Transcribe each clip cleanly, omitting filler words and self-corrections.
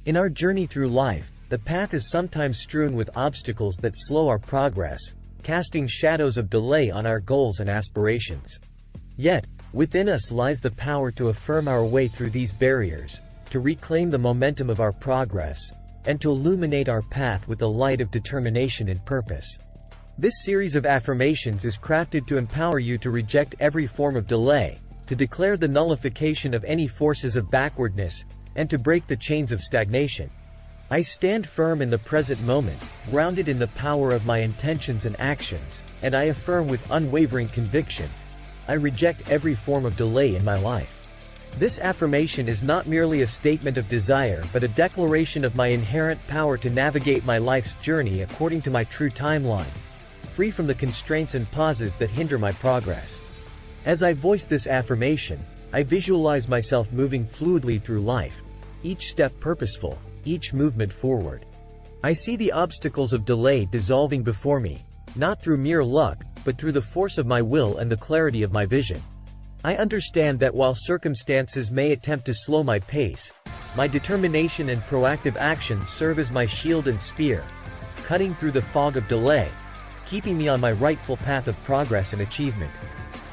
In our journey through life, the path is sometimes strewn with obstacles that slow our progress, casting shadows of delay on our goals and aspirations. Yet, within us lies the power to affirm our way through these barriers, to reclaim the momentum of our progress, and to illuminate our path with the light of determination and purpose. This series of affirmations is crafted to empower you to reject every form of delay, to declare the nullification of any forces of backwardness, and to break the chains of stagnation. I stand firm in the present moment, grounded in the power of my intentions and actions, and I affirm with unwavering conviction, I reject every form of delay in my life. This affirmation is not merely a statement of desire but a declaration of my inherent power to navigate my life's journey according to my true timeline, free from the constraints and pauses that hinder my progress. As I voice this affirmation, I visualize myself moving fluidly through life, each step purposeful, each movement forward. I see the obstacles of delay dissolving before me, not through mere luck, but through the force of my will and the clarity of my vision. I understand that while circumstances may attempt to slow my pace, my determination and proactive actions serve as my shield and spear, cutting through the fog of delay, keeping me on my rightful path of progress and achievement.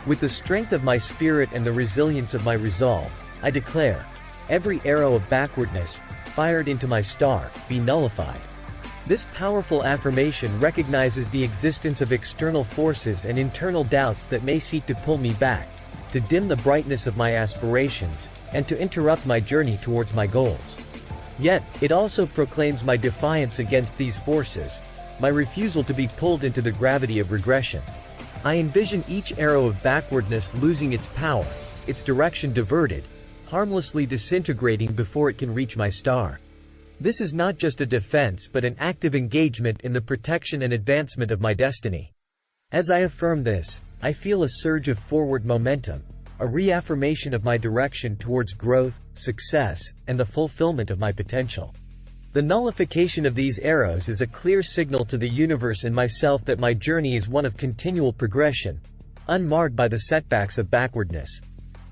With the strength of my spirit and the resilience of my resolve, I declare, every arrow of backwardness, fired into my star, be nullified. This powerful affirmation recognizes the existence of external forces and internal doubts that may seek to pull me back, to dim the brightness of my aspirations, and to interrupt my journey towards my goals. Yet, it also proclaims my defiance against these forces, my refusal to be pulled into the gravity of regression. I envision each arrow of backwardness losing its power, its direction diverted, harmlessly disintegrating before it can reach my star. This is not just a defense but an active engagement in the protection and advancement of my destiny. As I affirm this, I feel a surge of forward momentum, a reaffirmation of my direction towards growth, success, and the fulfillment of my potential. The nullification of these arrows is a clear signal to the universe and myself that my journey is one of continual progression, unmarred by the setbacks of backwardness.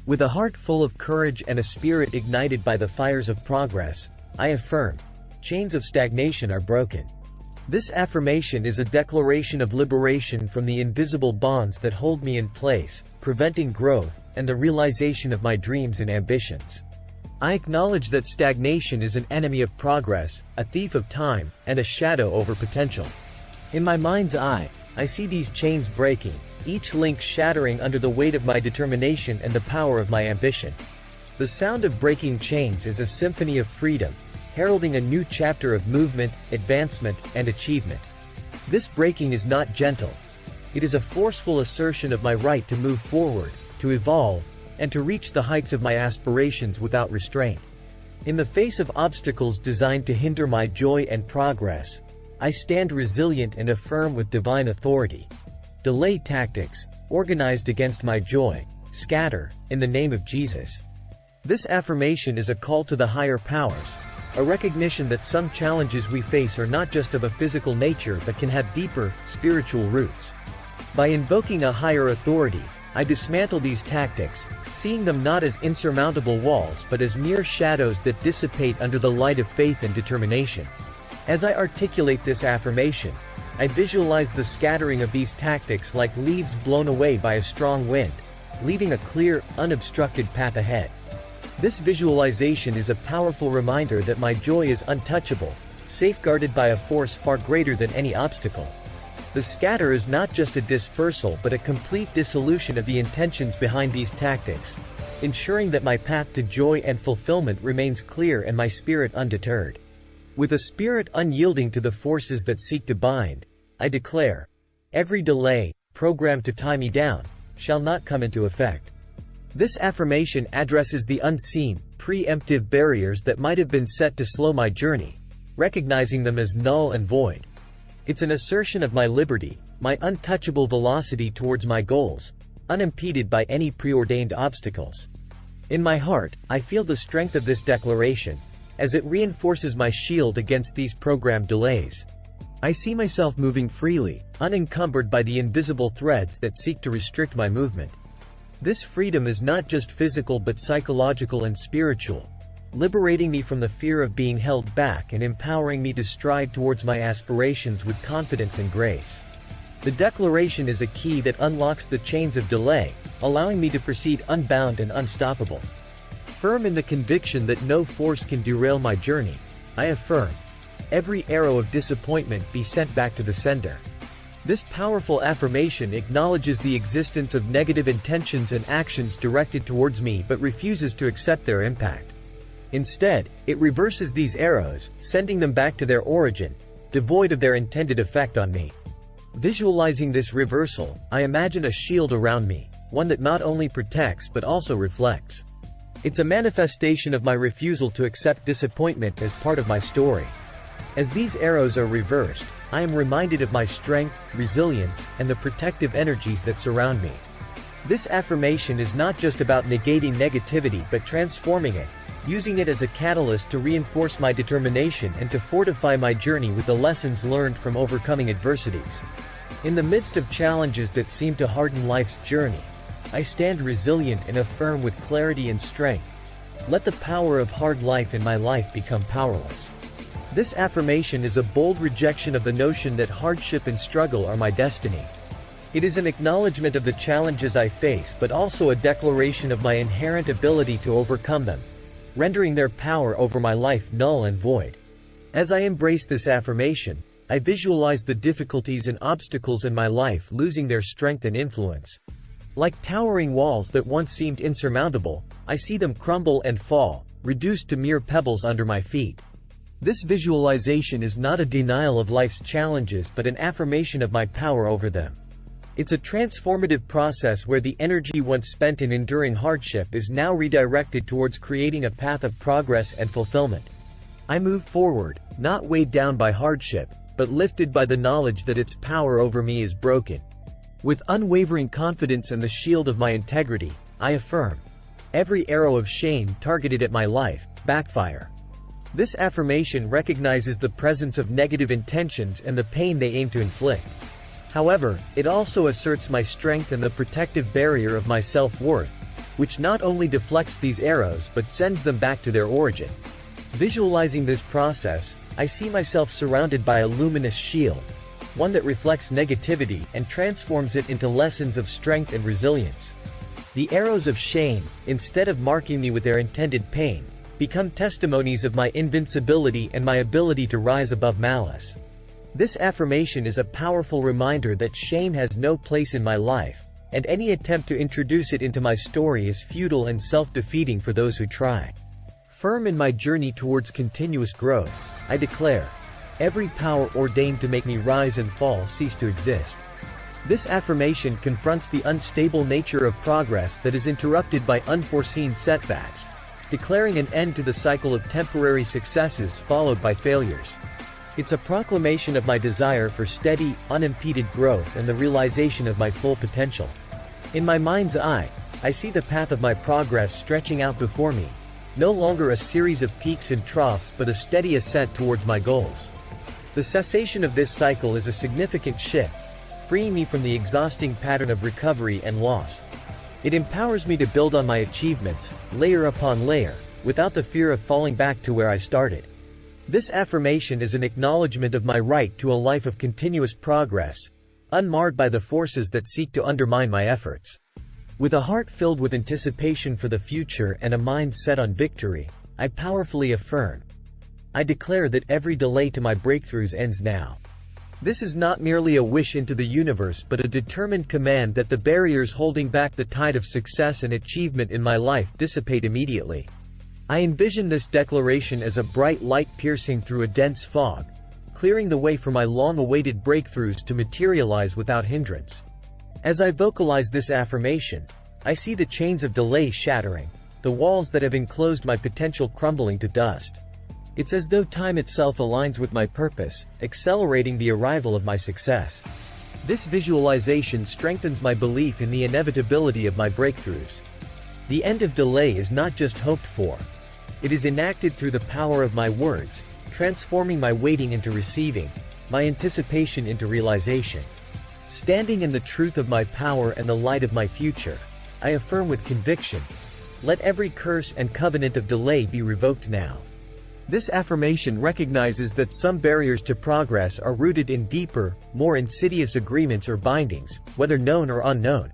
With a heart full of courage and a spirit ignited by the fires of progress, I affirm, chains of stagnation are broken. This affirmation is a declaration of liberation from the invisible bonds that hold me in place, preventing growth, and the realization of my dreams and ambitions. I acknowledge that stagnation is an enemy of progress, a thief of time, and a shadow over potential. In my mind's eye, I see these chains breaking, each link shattering under the weight of my determination and the power of my ambition. The sound of breaking chains is a symphony of freedom, heralding a new chapter of movement, advancement, and achievement. This breaking is not gentle. It is a forceful assertion of my right to move forward, to evolve, and to reach the heights of my aspirations without restraint. In the face of obstacles designed to hinder my joy and progress, I stand resilient and affirm with divine authority. Delay tactics, organized against my joy, scatter, in the name of Jesus. This affirmation is a call to the higher powers, a recognition that some challenges we face are not just of a physical nature but can have deeper, spiritual roots. By invoking a higher authority, I dismantle these tactics, seeing them not as insurmountable walls but as mere shadows that dissipate under the light of faith and determination. As I articulate this affirmation, I visualize the scattering of these tactics like leaves blown away by a strong wind, leaving a clear, unobstructed path ahead. This visualization is a powerful reminder that my joy is untouchable, safeguarded by a force far greater than any obstacle. The scatter is not just a dispersal but a complete dissolution of the intentions behind these tactics, ensuring that my path to joy and fulfillment remains clear and my spirit undeterred. With a spirit unyielding to the forces that seek to bind, I declare, every delay, programmed to tie me down, shall not come into effect. This affirmation addresses the unseen, preemptive barriers that might have been set to slow my journey, recognizing them as null and void. It's an assertion of my liberty, my untouchable velocity towards my goals, unimpeded by any preordained obstacles. In my heart, I feel the strength of this declaration, as it reinforces my shield against these programmed delays. I see myself moving freely, unencumbered by the invisible threads that seek to restrict my movement. This freedom is not just physical but psychological and spiritual. liberating me from the fear of being held back and empowering me to stride towards my aspirations with confidence and grace. The declaration is a key that unlocks the chains of delay, allowing me to proceed unbound and unstoppable. Firm in the conviction that no force can derail my journey, I affirm, every arrow of disappointment be sent back to the sender. This powerful affirmation acknowledges the existence of negative intentions and actions directed towards me but refuses to accept their impact. Instead, it reverses these arrows, sending them back to their origin, devoid of their intended effect on me. Visualizing this reversal, I imagine a shield around me, one that not only protects but also reflects. It's a manifestation of my refusal to accept disappointment as part of my story. As these arrows are reversed, I am reminded of my strength, resilience, and the protective energies that surround me. This affirmation is not just about negating negativity but transforming it, using it as a catalyst to reinforce my determination and to fortify my journey with the lessons learned from overcoming adversities. In the midst of challenges that seem to harden life's journey, I stand resilient and affirm with clarity and strength. Let the power of hard life in my life become powerless. This affirmation is a bold rejection of the notion that hardship and struggle are my destiny. It is an acknowledgement of the challenges I face but also a declaration of my inherent ability to overcome them, rendering their power over my life null and void. As I embrace this affirmation, I visualize the difficulties and obstacles in my life losing their strength and influence. Like towering walls that once seemed insurmountable, I see them crumble and fall, reduced to mere pebbles under my feet. This visualization is not a denial of life's challenges but an affirmation of my power over them. It's a transformative process where the energy once spent in enduring hardship is now redirected towards creating a path of progress and fulfillment. I move forward, not weighed down by hardship, but lifted by the knowledge that its power over me is broken. With unwavering confidence and the shield of my integrity, I affirm, every arrow of shame targeted at my life, backfire. This affirmation recognizes the presence of negative intentions and the pain they aim to inflict. However, it also asserts my strength and the protective barrier of my self-worth, which not only deflects these arrows but sends them back to their origin. Visualizing this process, I see myself surrounded by a luminous shield, one that reflects negativity and transforms it into lessons of strength and resilience. The arrows of shame, instead of marking me with their intended pain, become testimonies of my invincibility and my ability to rise above malice. This affirmation is a powerful reminder that shame has no place in my life, and any attempt to introduce it into my story is futile and self-defeating for those who try. Firm in my journey towards continuous growth, I declare, every power ordained to make me rise and fall cease to exist. This affirmation confronts the unstable nature of progress that is interrupted by unforeseen setbacks, declaring an end to the cycle of temporary successes followed by failures. It's a proclamation of my desire for steady, unimpeded growth and the realization of my full potential. In my mind's eye, I see the path of my progress stretching out before me, no longer a series of peaks and troughs but a steady ascent towards my goals. The cessation of this cycle is a significant shift, freeing me from the exhausting pattern of recovery and loss. It empowers me to build on my achievements, layer upon layer, without the fear of falling back to where I started. This affirmation is an acknowledgement of my right to a life of continuous progress, unmarred by the forces that seek to undermine my efforts. With a heart filled with anticipation for the future and a mind set on victory, I powerfully affirm, I declare that every delay to my breakthroughs ends now. This is not merely a wish into the universe but a determined command that the barriers holding back the tide of success and achievement in my life dissipate immediately. I envision this declaration as a bright light piercing through a dense fog, clearing the way for my long-awaited breakthroughs to materialize without hindrance. As I vocalize this affirmation, I see the chains of delay shattering, the walls that have enclosed my potential crumbling to dust. It's as though time itself aligns with my purpose, accelerating the arrival of my success. This visualization strengthens my belief in the inevitability of my breakthroughs. The end of delay is not just hoped for. It is enacted through the power of my words, transforming my waiting into receiving, my anticipation into realization. Standing in the truth of my power and the light of my future, I affirm with conviction, Let every curse and covenant of delay be revoked now. This affirmation recognizes that some barriers to progress are rooted in deeper, more insidious agreements or bindings, whether known or unknown.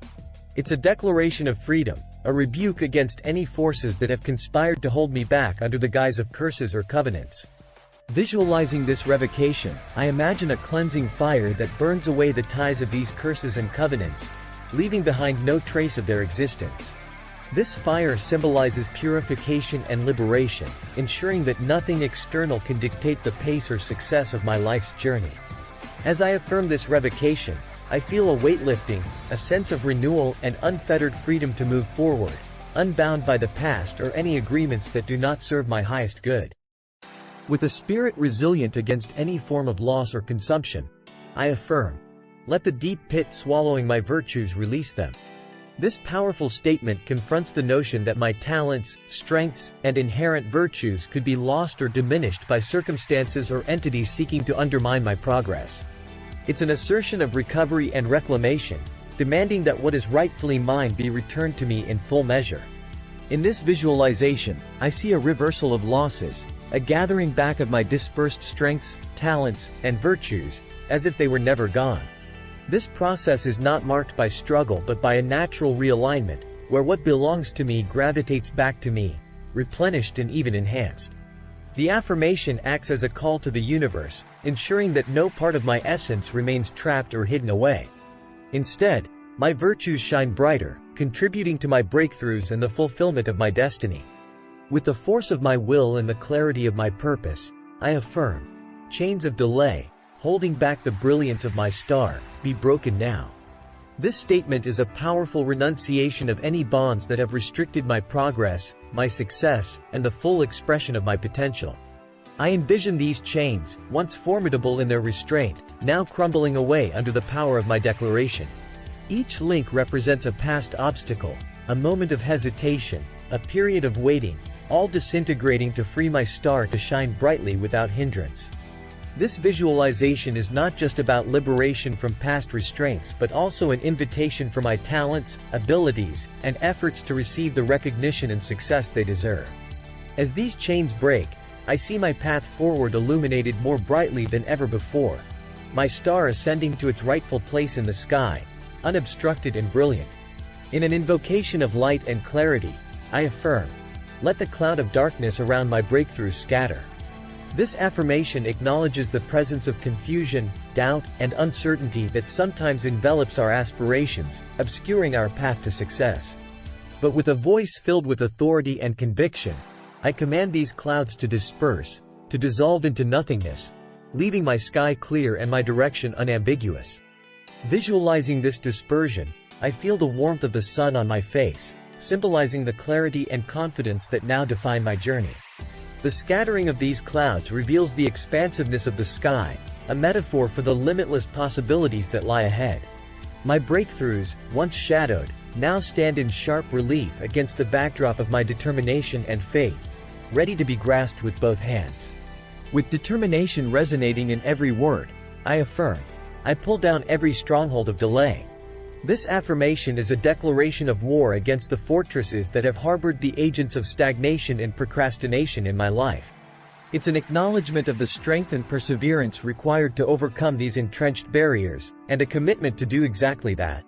It's a declaration of freedom, a rebuke against any forces that have conspired to hold me back under the guise of curses or covenants. Visualizing this revocation, I imagine a cleansing fire that burns away the ties of these curses and covenants, leaving behind no trace of their existence. This fire symbolizes purification and liberation, ensuring that nothing external can dictate the pace or success of my life's journey. As I affirm this revocation, I feel a weight lifting, a sense of renewal and unfettered freedom to move forward, unbound by the past or any agreements that do not serve my highest good. With a spirit resilient against any form of loss or consumption, I affirm, let the deep pit swallowing my virtues release them. This powerful statement confronts the notion that my talents, strengths, and inherent virtues could be lost or diminished by circumstances or entities seeking to undermine my progress. It's an assertion of recovery and reclamation, demanding that what is rightfully mine be returned to me in full measure. In this visualization, I see a reversal of losses, a gathering back of my dispersed strengths, talents, and virtues, as if they were never gone. This process is not marked by struggle but by a natural realignment, where what belongs to me gravitates back to me, replenished and even enhanced. The affirmation acts as a call to the universe, ensuring that no part of my essence remains trapped or hidden away. Instead, my virtues shine brighter, contributing to my breakthroughs and the fulfillment of my destiny. With the force of my will and the clarity of my purpose, I affirm, chains of delay, holding back the brilliance of my star, be broken now. This statement is a powerful renunciation of any bonds that have restricted my progress, my success, and the full expression of my potential. I envision these chains, once formidable in their restraint, now crumbling away under the power of my declaration. Each link represents a past obstacle, a moment of hesitation, a period of waiting, all disintegrating to free my star to shine brightly without hindrance. This visualization is not just about liberation from past restraints but also an invitation for my talents, abilities, and efforts to receive the recognition and success they deserve. As these chains break, I see my path forward illuminated more brightly than ever before, my star ascending to its rightful place in the sky, unobstructed and brilliant. In an invocation of light and clarity, I affirm, let the cloud of darkness around my breakthrough scatter. This affirmation acknowledges the presence of confusion, doubt, and uncertainty that sometimes envelops our aspirations, obscuring our path to success. But with a voice filled with authority and conviction, I command these clouds to disperse, to dissolve into nothingness, leaving my sky clear and my direction unambiguous. Visualizing this dispersion, I feel the warmth of the sun on my face, symbolizing the clarity and confidence that now define my journey. The scattering of these clouds reveals the expansiveness of the sky, a metaphor for the limitless possibilities that lie ahead. My breakthroughs, once shadowed, now stand in sharp relief against the backdrop of my determination and faith, ready to be grasped with both hands. With determination resonating in every word, I affirm, I pull down every stronghold of delay. This affirmation is a declaration of war against the fortresses that have harbored the agents of stagnation and procrastination in my life. It's an acknowledgement of the strength and perseverance required to overcome these entrenched barriers, and a commitment to do exactly that.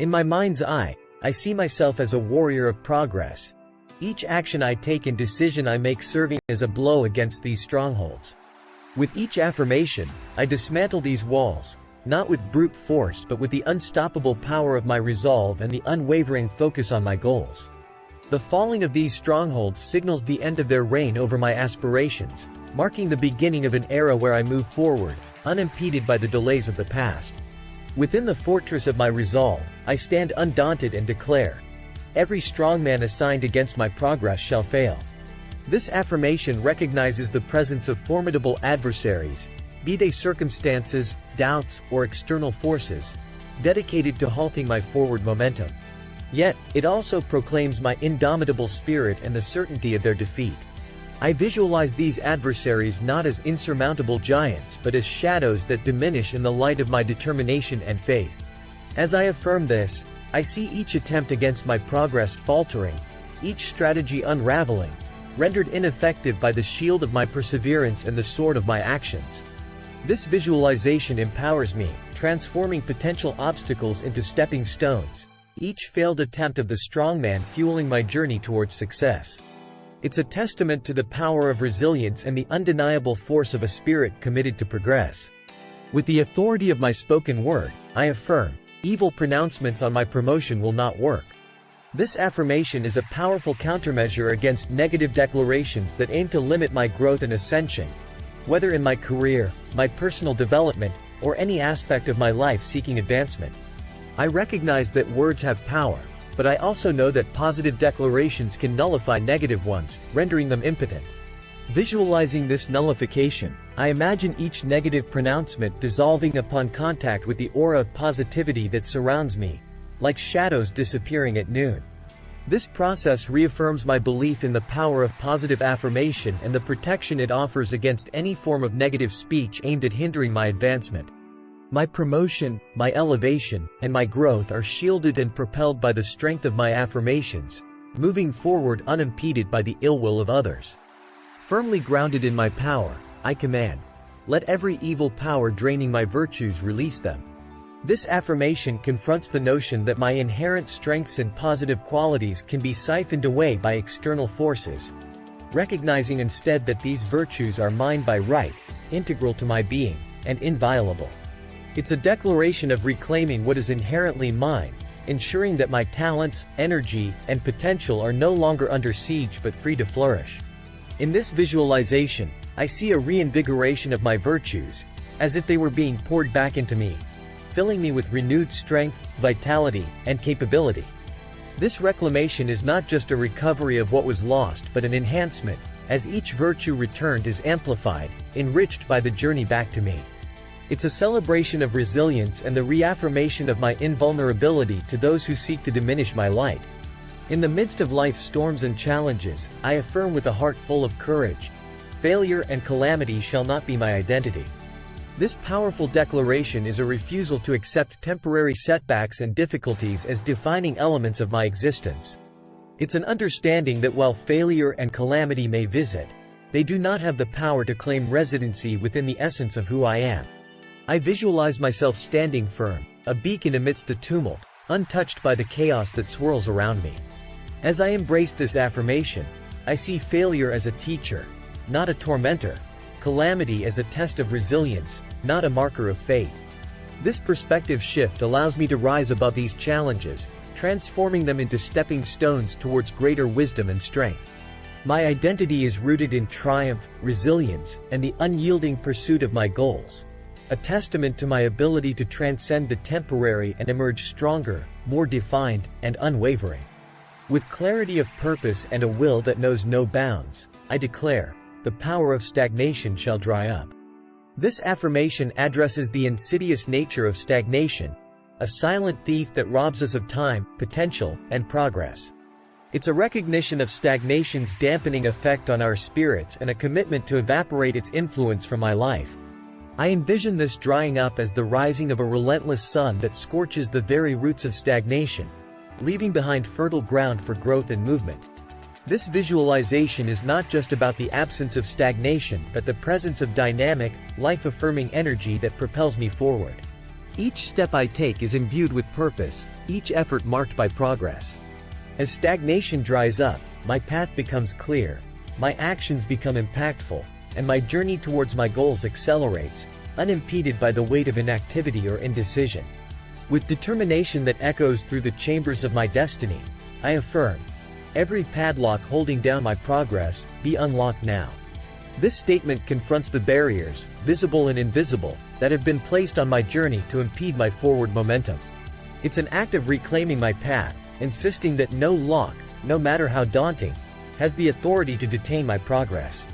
In my mind's eye, I see myself as a warrior of progress. Each action I take and decision I make serving as a blow against these strongholds. With each affirmation, I dismantle these walls, not with brute force but with the unstoppable power of my resolve and the unwavering focus on my goals. The falling of these strongholds signals the end of their reign over my aspirations, marking the beginning of an era where I move forward, unimpeded by the delays of the past. Within the fortress of my resolve, I stand undaunted and declare, every strong man assigned against my progress shall fail. This affirmation recognizes the presence of formidable adversaries, be they circumstances, doubts, or external forces, dedicated to halting my forward momentum. Yet, it also proclaims my indomitable spirit and the certainty of their defeat. I visualize these adversaries not as insurmountable giants but as shadows that diminish in the light of my determination and faith. As I affirm this, I see each attempt against my progress faltering, each strategy unraveling, rendered ineffective by the shield of my perseverance and the sword of my actions. This visualization empowers me, transforming potential obstacles into stepping stones, each failed attempt of the strongman fueling my journey towards success. It's a testament to the power of resilience and the undeniable force of a spirit committed to progress. With the authority of my spoken word, I affirm, evil pronouncements on my promotion will not work. This affirmation is a powerful countermeasure against negative declarations that aim to limit my growth and ascension, whether in my career, my personal development, or any aspect of my life seeking advancement. I recognize that words have power, but I also know that positive declarations can nullify negative ones, rendering them impotent. Visualizing this nullification, I imagine each negative pronouncement dissolving upon contact with the aura of positivity that surrounds me, like shadows disappearing at noon. This process reaffirms my belief in the power of positive affirmation and the protection it offers against any form of negative speech aimed at hindering my advancement. My promotion, my elevation, and my growth are shielded and propelled by the strength of my affirmations, moving forward unimpeded by the ill will of others. Firmly grounded in my power, I command, let every evil power draining my virtues release them. This affirmation confronts the notion that my inherent strengths and positive qualities can be siphoned away by external forces, recognizing instead that these virtues are mine by right, integral to my being, and inviolable. It's a declaration of reclaiming what is inherently mine, ensuring that my talents, energy, and potential are no longer under siege but free to flourish. In this visualization, I see a reinvigoration of my virtues, as if they were being poured back into me, filling me with renewed strength, vitality, and capability. This reclamation is not just a recovery of what was lost but an enhancement, as each virtue returned is amplified, enriched by the journey back to me. It's a celebration of resilience and the reaffirmation of my invulnerability to those who seek to diminish my light. In the midst of life's storms and challenges, I affirm with a heart full of courage, failure and calamity shall not be my identity. This powerful declaration is a refusal to accept temporary setbacks and difficulties as defining elements of my existence. It's an understanding that while failure and calamity may visit, they do not have the power to claim residency within the essence of who I am. I visualize myself standing firm, a beacon amidst the tumult, untouched by the chaos that swirls around me. As I embrace this affirmation, I see failure as a teacher, not a tormentor, calamity as a test of resilience, not a marker of fate. This perspective shift allows me to rise above these challenges, transforming them into stepping stones towards greater wisdom and strength. My identity is rooted in triumph, resilience, and the unyielding pursuit of my goals, a testament to my ability to transcend the temporary and emerge stronger, more defined, and unwavering. With clarity of purpose and a will that knows no bounds, I declare, the power of stagnation shall dry up. This affirmation addresses the insidious nature of stagnation, a silent thief that robs us of time, potential, and progress. It's a recognition of stagnation's dampening effect on our spirits and a commitment to evaporate its influence from my life. I envision this drying up as the rising of a relentless sun that scorches the very roots of stagnation, leaving behind fertile ground for growth and movement. This visualization is not just about the absence of stagnation but the presence of dynamic, life-affirming energy that propels me forward. Each step I take is imbued with purpose, each effort marked by progress. As stagnation dries up, my path becomes clear, my actions become impactful, and my journey towards my goals accelerates, unimpeded by the weight of inactivity or indecision. With determination that echoes through the chambers of my destiny, I affirm, every padlock holding down my progress, be unlocked now. This statement confronts the barriers, visible and invisible, that have been placed on my journey to impede my forward momentum. It's an act of reclaiming my path, insisting that no lock, no matter how daunting, has the authority to detain my progress.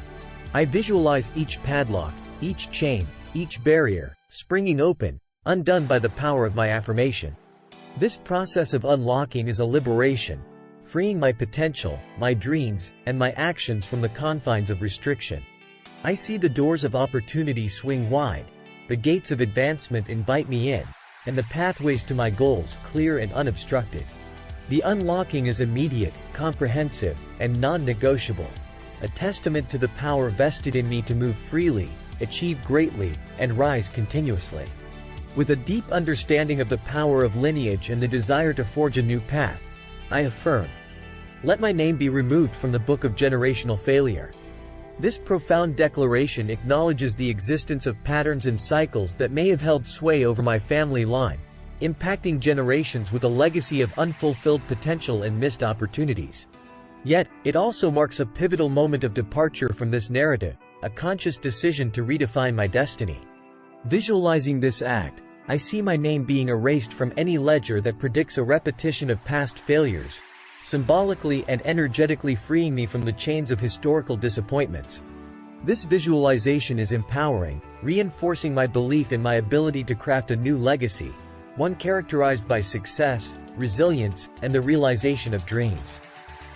I visualize each padlock, each chain, each barrier, springing open, undone by the power of my affirmation. This process of unlocking is a liberation, freeing my potential, my dreams, and my actions from the confines of restriction. I see the doors of opportunity swing wide, the gates of advancement invite me in, and the pathways to my goals clear and unobstructed. The unlocking is immediate, comprehensive, and non-negotiable, a testament to the power vested in me to move freely, achieve greatly, and rise continuously. With a deep understanding of the power of lineage and the desire to forge a new path, I affirm, let my name be removed from the book of generational failure. This profound declaration acknowledges the existence of patterns and cycles that may have held sway over my family line, impacting generations with a legacy of unfulfilled potential and missed opportunities. Yet, it also marks a pivotal moment of departure from this narrative, a conscious decision to redefine my destiny. Visualizing this act, I see my name being erased from any ledger that predicts a repetition of past failures, symbolically and energetically freeing me from the chains of historical disappointments. This visualization is empowering, reinforcing my belief in my ability to craft a new legacy, one characterized by success, resilience, and the realization of dreams.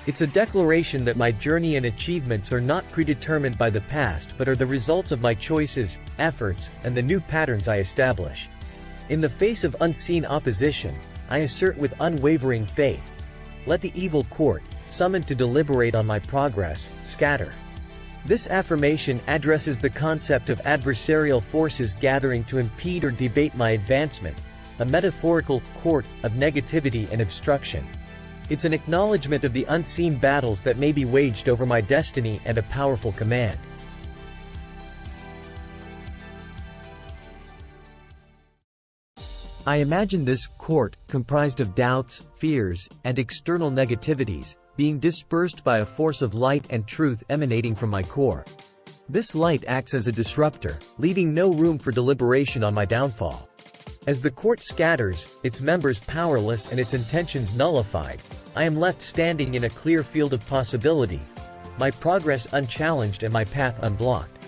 It's a declaration that my journey and achievements are not predetermined by the past but are the results of my choices, efforts, and the new patterns I establish. In the face of unseen opposition, I assert with unwavering faith, let the evil court, summoned to deliberate on my progress, scatter. This affirmation addresses the concept of adversarial forces gathering to impede or debate my advancement, a metaphorical court of negativity and obstruction. It's an acknowledgement of the unseen battles that may be waged over my destiny and a powerful command. I imagine this court, comprised of doubts, fears, and external negativities, being dispersed by a force of light and truth emanating from my core. This light acts as a disruptor, leaving no room for deliberation on my downfall. As the court scatters, its members powerless and its intentions nullified, I am left standing in a clear field of possibility, my progress unchallenged and my path unblocked.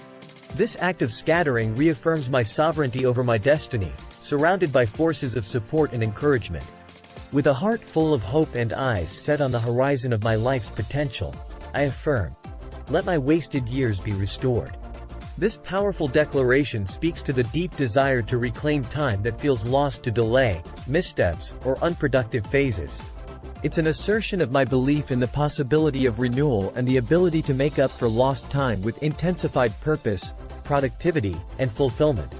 This act of scattering reaffirms my sovereignty over my destiny, surrounded by forces of support and encouragement. With a heart full of hope and eyes set on the horizon of my life's potential, I affirm, let my wasted years be restored. This powerful declaration speaks to the deep desire to reclaim time that feels lost to delay, missteps, or unproductive phases. It's an assertion of my belief in the possibility of renewal and the ability to make up for lost time with intensified purpose, productivity, and fulfillment.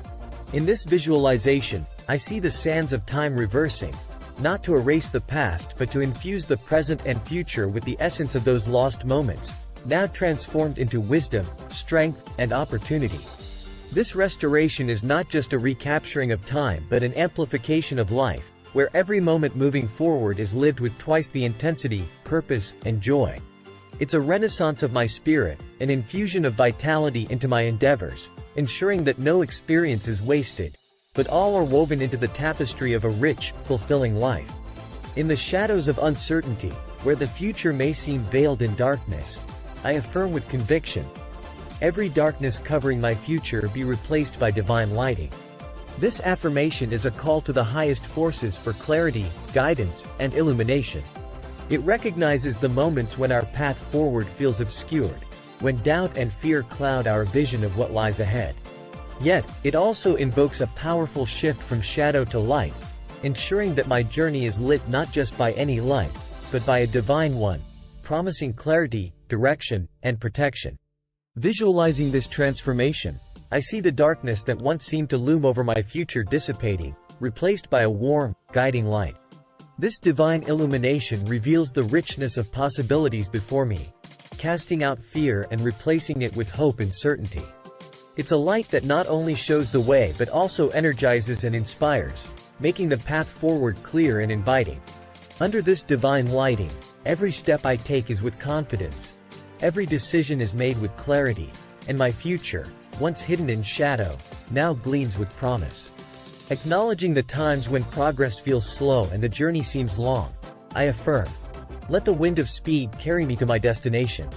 In this visualization, I see the sands of time reversing, not to erase the past but to infuse the present and future with the essence of those lost moments, now transformed into wisdom, strength, and opportunity. This restoration is not just a recapturing of time but an amplification of life, where every moment moving forward is lived with twice the intensity, purpose, and joy. It's a renaissance of my spirit, an infusion of vitality into my endeavors, ensuring that no experience is wasted, but all are woven into the tapestry of a rich, fulfilling life. In the shadows of uncertainty, where the future may seem veiled in darkness, I affirm with conviction, every darkness covering my future be replaced by divine lighting. This affirmation is a call to the highest forces for clarity, guidance, and illumination. It recognizes the moments when our path forward feels obscured, when doubt and fear cloud our vision of what lies ahead. Yet, it also invokes a powerful shift from shadow to light, ensuring that my journey is lit not just by any light, but by a divine one, promising clarity, direction, and protection. Visualizing this transformation, I see the darkness that once seemed to loom over my future dissipating, replaced by a warm, guiding light. This divine illumination reveals the richness of possibilities before me, casting out fear and replacing it with hope and certainty. It's a light that not only shows the way but also energizes and inspires, making the path forward clear and inviting. Under this divine lighting, every step I take is with confidence, every decision is made with clarity, and my future, once hidden in shadow, now gleams with promise. Acknowledging the times when progress feels slow and the journey seems long, I affirm, let the wind of speed carry me to my destination.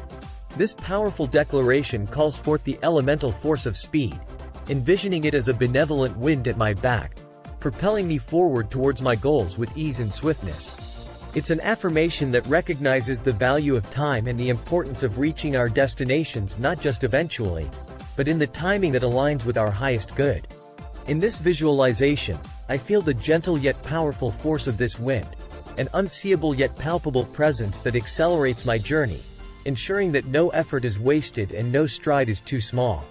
This powerful declaration calls forth the elemental force of speed, envisioning it as a benevolent wind at my back, propelling me forward towards my goals with ease and swiftness. It's an affirmation that recognizes the value of time and the importance of reaching our destinations not just eventually, but in the timing that aligns with our highest good. In this visualization, I feel the gentle yet powerful force of this wind, an unseeable yet palpable presence that accelerates my journey, ensuring that no effort is wasted and no stride is too small.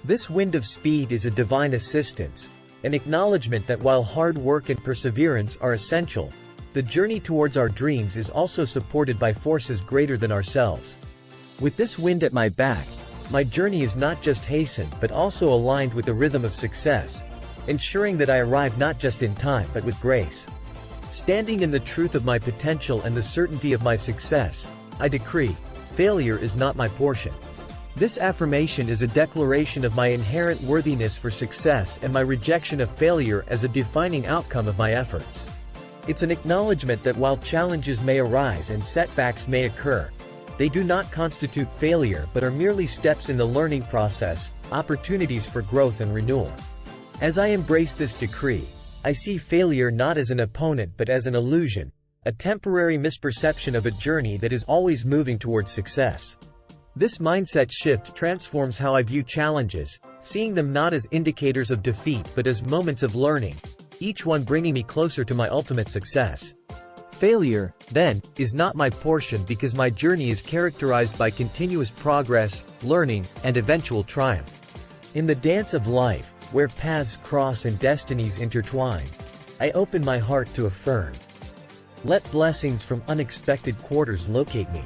This wind of speed is a divine assistance, an acknowledgement that while hard work and perseverance are essential, the journey towards our dreams is also supported by forces greater than ourselves. With this wind at my back, my journey is not just hastened but also aligned with the rhythm of success, ensuring that I arrive not just in time but with grace. Standing in the truth of my potential and the certainty of my success, I decree, failure is not my portion. This affirmation is a declaration of my inherent worthiness for success and my rejection of failure as a defining outcome of my efforts. It's an acknowledgement that while challenges may arise and setbacks may occur, they do not constitute failure but are merely steps in the learning process, opportunities for growth and renewal. As I embrace this decree, I see failure not as an opponent but as an illusion, a temporary misperception of a journey that is always moving towards success. This mindset shift transforms how I view challenges, seeing them not as indicators of defeat but as moments of learning, each one bringing me closer to my ultimate success. Failure, then, is not my portion because my journey is characterized by continuous progress, learning, and eventual triumph. In the dance of life, where paths cross and destinies intertwine, I open my heart to affirm. Let blessings from unexpected quarters locate me.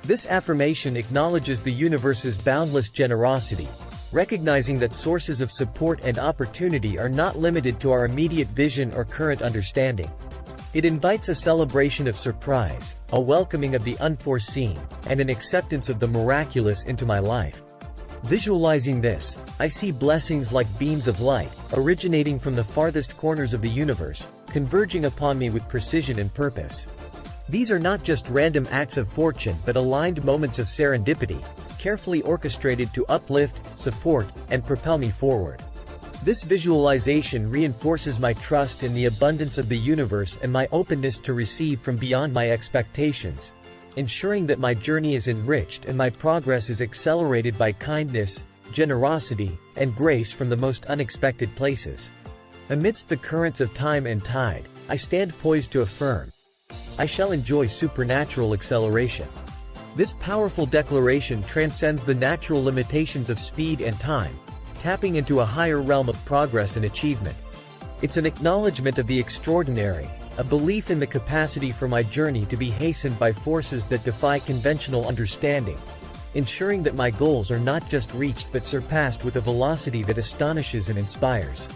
This affirmation acknowledges the universe's boundless generosity, recognizing that sources of support and opportunity are not limited to our immediate vision or current understanding. It invites a celebration of surprise, a welcoming of the unforeseen, and an acceptance of the miraculous into my life. Visualizing this, I see blessings like beams of light, originating from the farthest corners of the universe, converging upon me with precision and purpose. These are not just random acts of fortune but aligned moments of serendipity, carefully orchestrated to uplift, support, and propel me forward. This visualization reinforces my trust in the abundance of the universe and my openness to receive from beyond my expectations, ensuring that my journey is enriched and my progress is accelerated by kindness, generosity, and grace from the most unexpected places. Amidst the currents of time and tide, I stand poised to affirm, I shall enjoy supernatural acceleration. This powerful declaration transcends the natural limitations of speed and time, tapping into a higher realm of progress and achievement. It's an acknowledgement of the extraordinary, a belief in the capacity for my journey to be hastened by forces that defy conventional understanding, ensuring that my goals are not just reached but surpassed with a velocity that astonishes and inspires.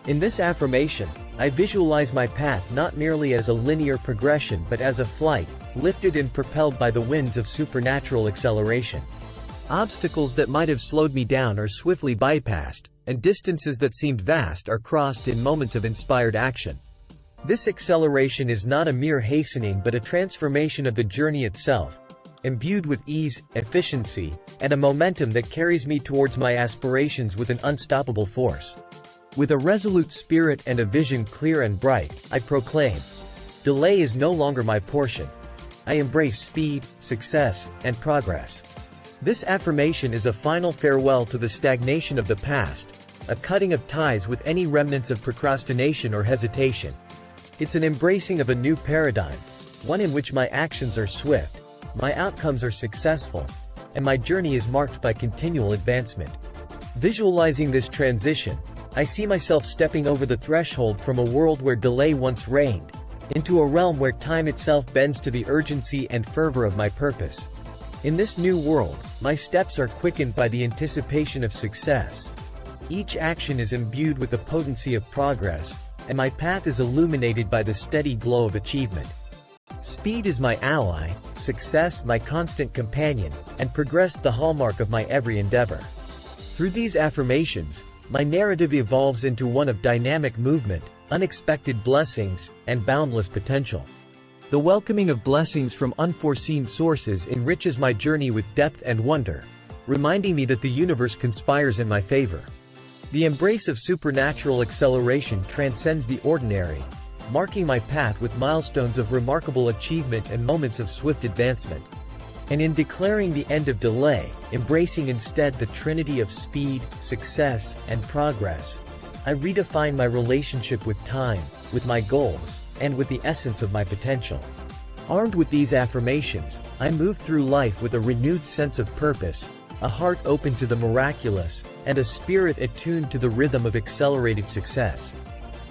In this affirmation, I visualize my path not merely as a linear progression but as a flight, lifted and propelled by the winds of supernatural acceleration. Obstacles that might have slowed me down are swiftly bypassed, and distances that seemed vast are crossed in moments of inspired action. This acceleration is not a mere hastening but a transformation of the journey itself, imbued with ease, efficiency, and a momentum that carries me towards my aspirations with an unstoppable force. With a resolute spirit and a vision clear and bright, I proclaim, delay is no longer my portion. I embrace speed, success, and progress. This affirmation is a final farewell to the stagnation of the past, a cutting of ties with any remnants of procrastination or hesitation. It's an embracing of a new paradigm, one in which my actions are swift, my outcomes are successful, and my journey is marked by continual advancement. Visualizing this transition, I see myself stepping over the threshold from a world where delay once reigned, into a realm where time itself bends to the urgency and fervor of my purpose. In this new world, my steps are quickened by the anticipation of success. Each action is imbued with the potency of progress, and my path is illuminated by the steady glow of achievement. Speed is my ally, success my constant companion, and progress the hallmark of my every endeavor. Through these affirmations, my narrative evolves into one of dynamic movement, unexpected blessings, and boundless potential. The welcoming of blessings from unforeseen sources enriches my journey with depth and wonder, reminding me that the universe conspires in my favor. The embrace of supernatural acceleration transcends the ordinary, marking my path with milestones of remarkable achievement and moments of swift advancement. And in declaring the end of delay, embracing instead the trinity of speed, success, and progress, I redefine my relationship with time, with my goals, and with the essence of my potential. Armed with these affirmations, I move through life with a renewed sense of purpose, a heart open to the miraculous, and a spirit attuned to the rhythm of accelerated success.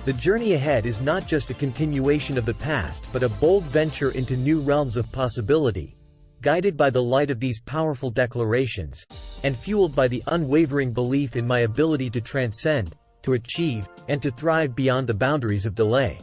The journey ahead is not just a continuation of the past but a bold venture into new realms of possibility, guided by the light of these powerful declarations, and fueled by the unwavering belief in my ability to transcend, to achieve, and to thrive beyond the boundaries of delay.